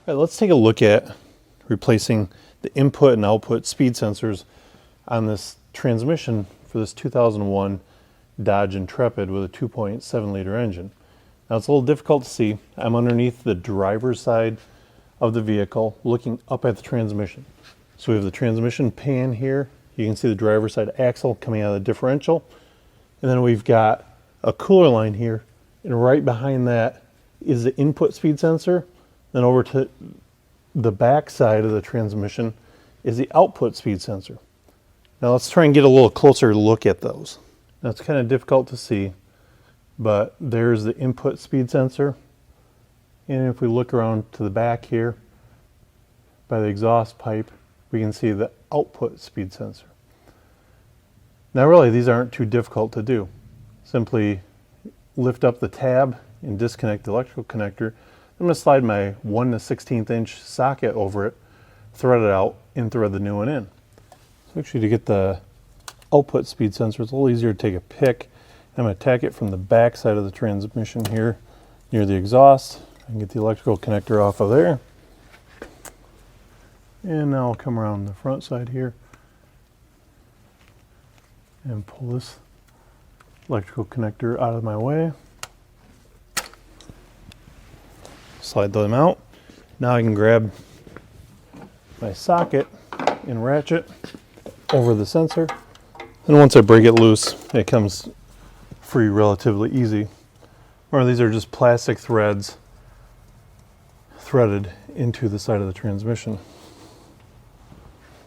All right, let's take a look at replacing the input and output speed sensors on this transmission for this 2001 Dodge Intrepid with a 2.7 liter engine. Now it's a little difficult to see. I'm underneath the driver's side of the vehicle looking up at the transmission. So we have the transmission pan here. You can see the driver's side axle coming out of the differential. And then we've got a cooler line here. And right behind that is the input speed sensor. Then over to the back side of the transmission is the output speed sensor. Now let's try and get a little closer look at those. Now it's kind of difficult to see, but there's the input speed sensor. And if we look around to the back here by the exhaust pipe, we can see the output speed sensor. Now really these aren't too difficult to do. Simply lift up the tab and disconnect the electrical connector. I'm going to slide my 1/16 inch socket over it, thread it out, and thread the new one in. So actually to get the output speed sensor, it's a little easier to take a pick. I'm going to tack it from the back side of the transmission here near the exhaust. I can get the electrical connector off of there. And now I'll come around the front side here and pull this electrical connector out of my way. Slide them out. Now I can grab my socket and ratchet over the sensor. And once I break it loose, it comes free relatively easy. Or these are just plastic threads threaded into the side of the transmission.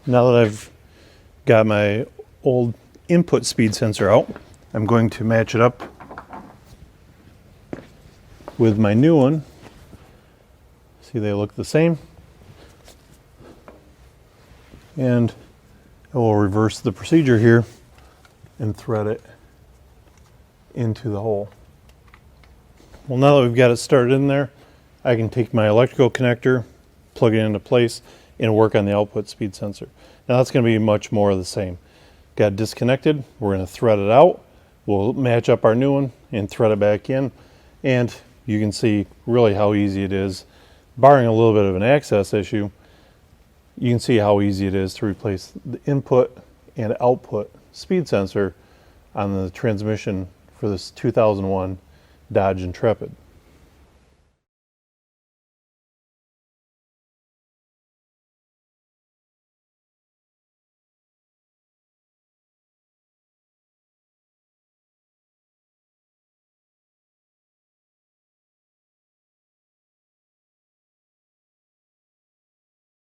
Now that I've got my old input speed sensor out, I'm going to match it up with my new one. See, they look the same. And I will reverse the procedure here and thread it into the hole. Well, now that we've got it started in there, I can take my electrical connector, plug it into place, and work on the output speed sensor. Now that's going to be much more of the same. Got it disconnected, we're going to thread it out, we'll match up our new one and thread it back in, and you can see really how easy it is. Barring a little bit of an access issue, you can see how easy it is to replace the input and output speed sensor on the transmission for this 2001 Dodge Intrepid.